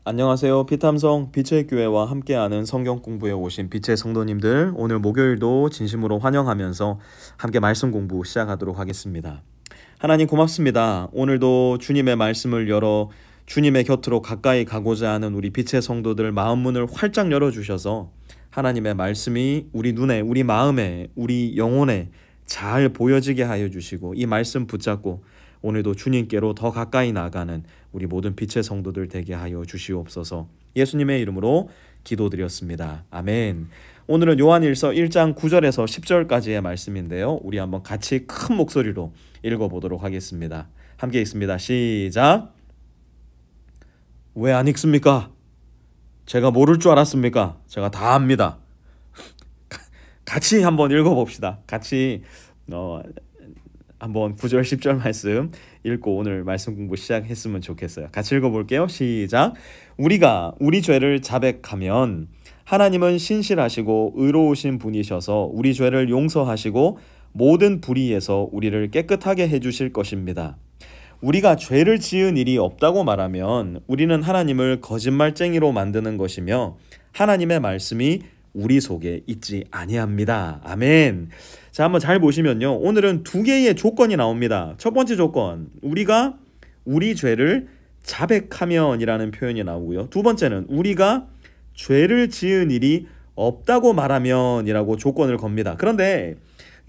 안녕하세요. 피탐성 빛의 교회와 함께하는 성경 공부에 오신 빛의 성도님들, 오늘 목요일도 진심으로 환영하면서 함께 말씀 공부 시작하도록 하겠습니다. 하나님 고맙습니다. 오늘도 주님의 말씀을 열어 주님의 곁으로 가까이 가고자 하는 우리 빛의 성도들 마음 문을 활짝 열어주셔서 하나님의 말씀이 우리 눈에, 우리 마음에, 우리 영혼에 잘 보여지게 하여 주시고, 이 말씀 붙잡고 오늘도 주님께로 더 가까이 나가는 우리 모든 빛의 성도들 되게 하여 주시옵소서. 예수님의 이름으로 기도드렸습니다. 아멘. 오늘은 요한일서 1장 9절에서 10절까지의 말씀인데요, 우리 한번 같이 큰 목소리로 읽어보도록 하겠습니다. 함께 읽습니다. 시작. 왜 안 읽습니까? 제가 모를 줄 알았습니까? 제가 다 압니다. 같이 한번 읽어봅시다. 같이 한번 9절 10절 말씀 읽고 오늘 말씀 공부 시작했으면 좋겠어요. 같이 읽어볼게요. 시작. 우리가 우리 죄를 자백하면 하나님은 신실하시고 의로우신 분이셔서 우리 죄를 용서하시고 모든 불의에서 우리를 깨끗하게 해주실 것입니다. 우리가 죄를 지은 일이 없다고 말하면 우리는 하나님을 거짓말쟁이로 만드는 것이며 하나님의 말씀이 우리 속에 있지 아니합니다. 아멘. 자, 한번 잘 보시면요, 오늘은 두 개의 조건이 나옵니다. 첫 번째 조건, 우리가 우리 죄를 자백하면이라는 표현이 나오고요, 두 번째는 우리가 죄를 지은 일이 없다고 말하면이라고 조건을 겁니다. 그런데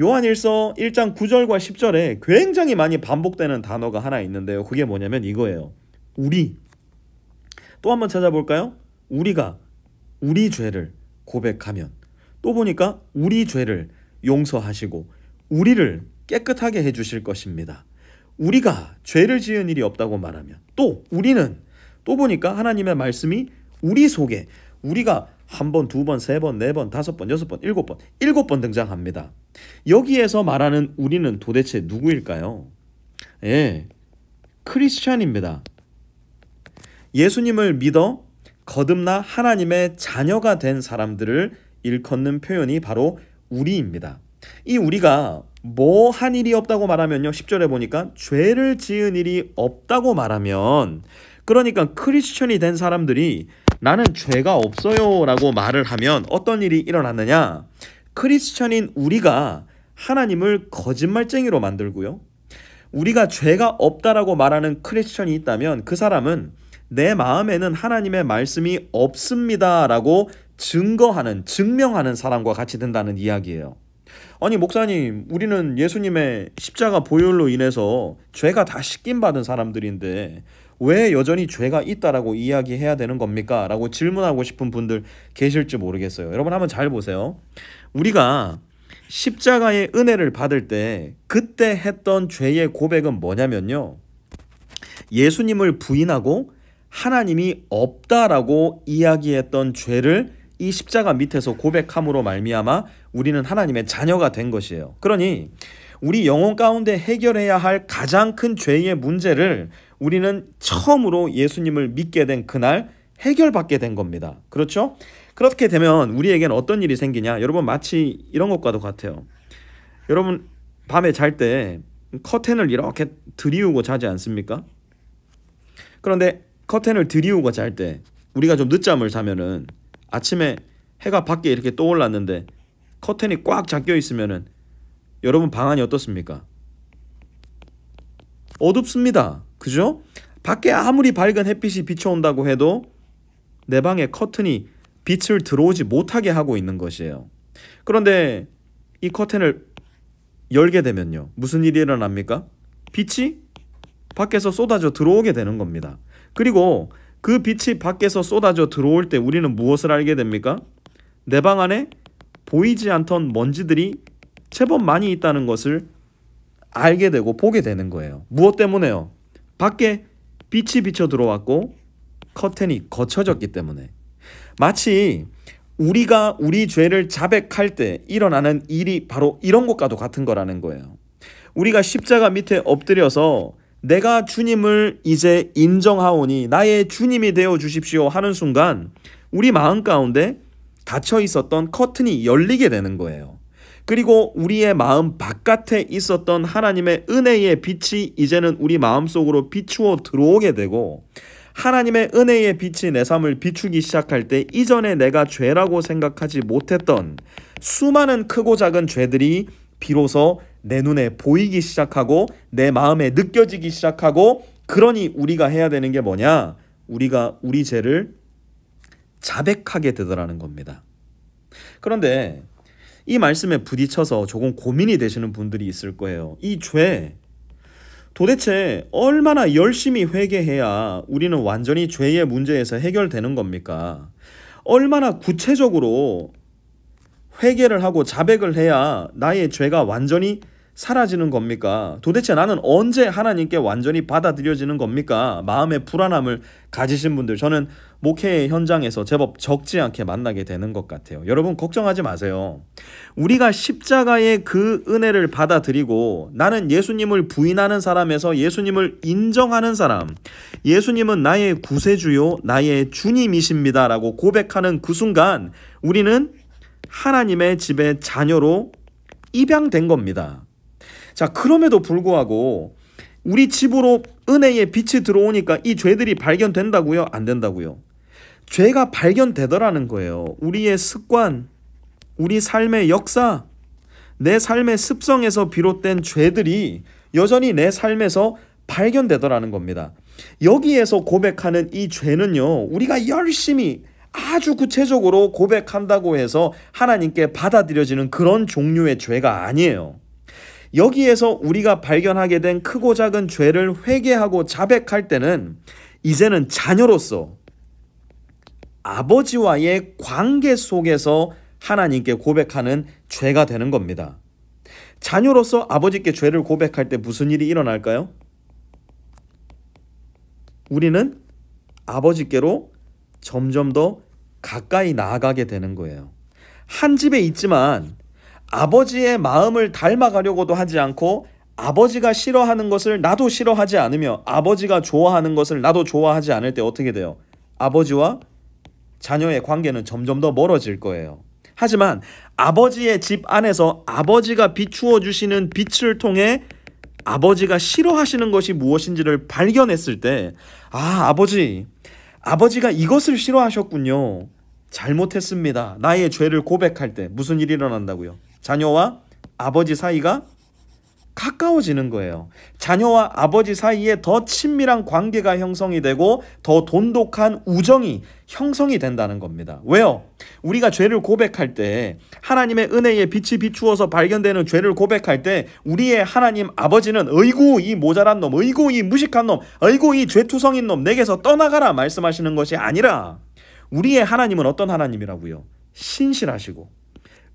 요한일서 1장 9절과 10절에 굉장히 많이 반복되는 단어가 하나 있는데요, 그게 뭐냐면 이거예요. 우리. 또 한번 찾아볼까요? 우리가 우리 죄를 고백하면, 또 보니까 우리 죄를 용서하시고 우리를 깨끗하게 해주실 것입니다. 우리가 죄를 지은 일이 없다고 말하면, 또 우리는, 또 보니까 하나님의 말씀이 우리 속에, 우리가 한 번, 두 번, 세 번, 네 번, 다섯 번, 여섯 번, 일곱 번 등장합니다. 여기에서 말하는 우리는 도대체 누구일까요? 예, 크리스찬입니다. 예수님을 믿어 거듭나 하나님의 자녀가 된 사람들을 일컫는 표현이 바로 우리입니다. 이 우리가 뭐 한 일이 없다고 말하면요, 10절에 보니까 죄를 지은 일이 없다고 말하면, 그러니까 크리스천이 된 사람들이 나는 죄가 없어요 라고 말을 하면 어떤 일이 일어났느냐, 크리스천인 우리가 하나님을 거짓말쟁이로 만들고요, 우리가 죄가 없다라고 말하는 크리스천이 있다면 그 사람은 내 마음에는 하나님의 말씀이 없습니다 라고 증명하는 사람과 같이 된다는 이야기예요. 아니 목사님, 우리는 예수님의 십자가 보혈로 인해서 죄가 다 씻김받은 사람들인데 왜 여전히 죄가 있다라고 이야기해야 되는 겁니까? 라고 질문하고 싶은 분들 계실지 모르겠어요. 여러분 한번 잘 보세요. 우리가 십자가의 은혜를 받을 때 그때 했던 죄의 고백은 뭐냐면요, 예수님을 부인하고 하나님이 없다라고 이야기했던 죄를 이 십자가 밑에서 고백함으로 말미암아 우리는 하나님의 자녀가 된 것이에요. 그러니 우리 영혼 가운데 해결해야 할 가장 큰 죄의 문제를 우리는 처음으로 예수님을 믿게 된 그날 해결받게 된 겁니다. 그렇죠? 그렇게 되면 우리에게는 어떤 일이 생기냐, 여러분 마치 이런 것과도 같아요. 여러분 밤에 잘 때 커튼을 이렇게 들이우고 자지 않습니까? 그런데 커튼을 들이우고 잘 때 우리가 좀 늦잠을 자면은 아침에 해가 밖에 이렇게 떠올랐는데 커튼이 꽉 잠겨 있으면은 여러분 방 안이 어떻습니까? 어둡습니다. 그죠? 밖에 아무리 밝은 햇빛이 비춰온다고 해도 내 방에 커튼이 빛을 들어오지 못하게 하고 있는 것이에요. 그런데 이 커튼을 열게 되면요, 무슨 일이 일어납니까? 빛이 밖에서 쏟아져 들어오게 되는 겁니다. 그리고 그 빛이 밖에서 쏟아져 들어올 때 우리는 무엇을 알게 됩니까? 내 방 안에 보이지 않던 먼지들이 제법 많이 있다는 것을 알게 되고 보게 되는 거예요. 무엇 때문에요? 밖에 빛이 비쳐 들어왔고 커튼이 거쳐졌기 때문에. 마치 우리가 우리 죄를 자백할 때 일어나는 일이 바로 이런 것과도 같은 거라는 거예요. 우리가 십자가 밑에 엎드려서 내가 주님을 이제 인정하오니 나의 주님이 되어 주십시오 하는 순간 우리 마음 가운데 닫혀 있었던 커튼이 열리게 되는 거예요. 그리고 우리의 마음 바깥에 있었던 하나님의 은혜의 빛이 이제는 우리 마음속으로 비추어 들어오게 되고 하나님의 은혜의 빛이 내 삶을 비추기 시작할 때 이전에 내가 죄라고 생각하지 못했던 수많은 크고 작은 죄들이 비로소 내 눈에 보이기 시작하고 내 마음에 느껴지기 시작하고, 그러니 우리가 해야 되는 게 뭐냐? 우리가 우리 죄를 자백하게 되더라는 겁니다. 그런데 이 말씀에 부딪혀서 조금 고민이 되시는 분들이 있을 거예요. 이 죄, 도대체 얼마나 열심히 회개해야 우리는 완전히 죄의 문제에서 해결되는 겁니까? 얼마나 구체적으로 회개를 하고 자백을 해야 나의 죄가 완전히 사라지는 겁니까? 도대체 나는 언제 하나님께 완전히 받아들여지는 겁니까? 마음의 불안함을 가지신 분들, 저는 목회 현장에서 제법 적지 않게 만나게 되는 것 같아요. 여러분 걱정하지 마세요. 우리가 십자가의 그 은혜를 받아들이고 나는 예수님을 부인하는 사람에서 예수님을 인정하는 사람, 예수님은 나의 구세주요 나의 주님이십니다 라고 고백하는 그 순간 우리는 하나님의 집의 자녀로 입양된 겁니다. 자, 그럼에도 불구하고 우리 집으로 은혜의 빛이 들어오니까 이 죄들이 발견된다고요? 안 된다고요? 죄가 발견되더라는 거예요. 우리의 습관, 우리 삶의 역사, 내 삶의 습성에서 비롯된 죄들이 여전히 내 삶에서 발견되더라는 겁니다. 여기에서 고백하는 이 죄는요, 우리가 열심히 아주 구체적으로 고백한다고 해서 하나님께 받아들여지는 그런 종류의 죄가 아니에요. 여기에서 우리가 발견하게 된 크고 작은 죄를 회개하고 자백할 때는 이제는 자녀로서 아버지와의 관계 속에서 하나님께 고백하는 죄가 되는 겁니다. 자녀로서 아버지께 죄를 고백할 때 무슨 일이 일어날까요? 우리는 아버지께로 점점 더 가까이 나아가게 되는 거예요. 한 집에 있지만 아버지의 마음을 닮아가려고도 하지 않고, 아버지가 싫어하는 것을 나도 싫어하지 않으며 아버지가 좋아하는 것을 나도 좋아하지 않을 때 어떻게 돼요? 아버지와 자녀의 관계는 점점 더 멀어질 거예요. 하지만 아버지의 집 안에서 아버지가 비추어 주시는 빛을 통해 아버지가 싫어하시는 것이 무엇인지를 발견했을 때, 아버지가 이것을 싫어하셨군요. 잘못했습니다. 나의 죄를 고백할 때 무슨 일이 일어난다고요? 자녀와 아버지 사이가 가까워지는 거예요. 자녀와 아버지 사이에 더 친밀한 관계가 형성이 되고 더 돈독한 우정이 형성이 된다는 겁니다. 왜요? 우리가 죄를 고백할 때, 하나님의 은혜의 빛이 비추어서 발견되는 죄를 고백할 때 우리의 하나님 아버지는 어이구 이 모자란 놈, 어이구 이 무식한 놈, 어이구 이 죄투성인 놈 내게서 떠나가라 말씀하시는 것이 아니라, 우리의 하나님은 어떤 하나님이라고요? 신실하시고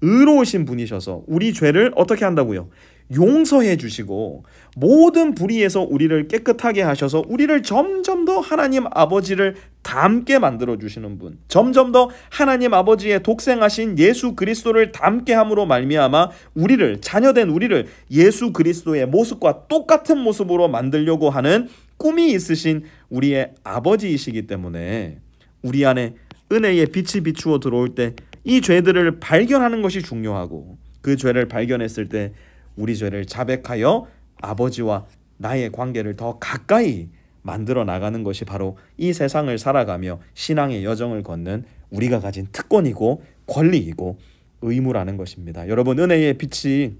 의로우신 분이셔서 우리 죄를 어떻게 한다고요? 용서해 주시고 모든 불의에서 우리를 깨끗하게 하셔서 우리를 점점 더 하나님 아버지를 닮게 만들어 주시는 분, 점점 더 하나님 아버지의 독생하신 예수 그리스도를 닮게 함으로 말미암아 우리를, 자녀된 우리를 예수 그리스도의 모습과 똑같은 모습으로 만들려고 하는 꿈이 있으신 우리의 아버지이시기 때문에 우리 안에 은혜의 빛이 비추어 들어올 때 이 죄들을 발견하는 것이 중요하고, 그 죄를 발견했을 때 우리 죄를 자백하여 아버지와 나의 관계를 더 가까이 만들어 나가는 것이 바로 이 세상을 살아가며 신앙의 여정을 걷는 우리가 가진 특권이고 권리이고 의무라는 것입니다. 여러분, 은혜의 빛이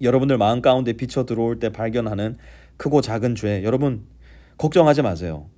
여러분들 마음 가운데 비쳐 들어올 때 발견하는 크고 작은 죄, 여러분 걱정하지 마세요.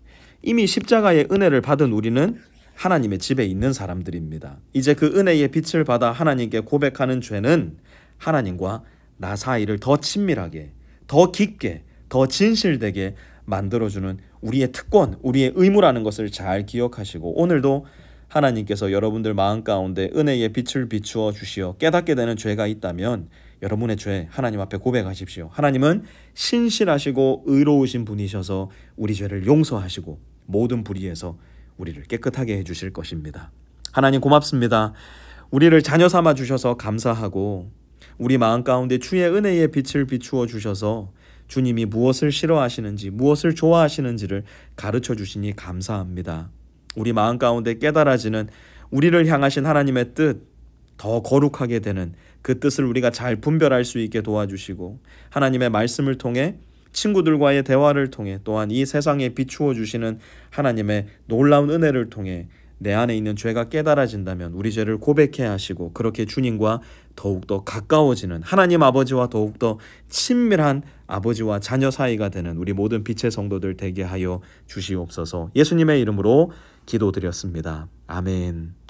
이미 십자가의 은혜를 받은 우리는 하나님의 집에 있는 사람들입니다. 이제 그 은혜의 빛을 받아 하나님께 고백하는 죄는 하나님과 나 사이를 더 친밀하게, 더 깊게, 더 진실되게 만들어주는 우리의 특권, 우리의 의무라는 것을 잘 기억하시고, 오늘도 하나님께서 여러분들 마음 가운데 은혜의 빛을 비추어 주시어 깨닫게 되는 죄가 있다면 여러분의 죄 하나님 앞에 고백하십시오. 하나님은 신실하시고 의로우신 분이셔서 우리 죄를 용서하시고 모든 불의에서 우리를 깨끗하게 해주실 것입니다. 하나님 고맙습니다. 우리를 자녀 삼아 주셔서 감사하고, 우리 마음 가운데 주의 은혜의 빛을 비추어 주셔서 주님이 무엇을 싫어하시는지 무엇을 좋아하시는지를 가르쳐 주시니 감사합니다. 우리 마음 가운데 깨달아지는 우리를 향하신 하나님의 뜻, 더 거룩하게 되는 그 뜻을 우리가 잘 분별할 수 있게 도와주시고, 하나님의 말씀을 통해 친구들과의 대화를 통해 또한 이 세상에 비추어 주시는 하나님의 놀라운 은혜를 통해 내 안에 있는 죄가 깨달아진다면 우리 죄를 고백해야 하시고 그렇게 주님과 더욱더 가까워지는 하나님 아버지와 더욱더 친밀한 아버지와 자녀 사이가 되는 우리 모든 빛의 성도들 되게 하여 주시옵소서. 예수님의 이름으로 기도드렸습니다. 아멘.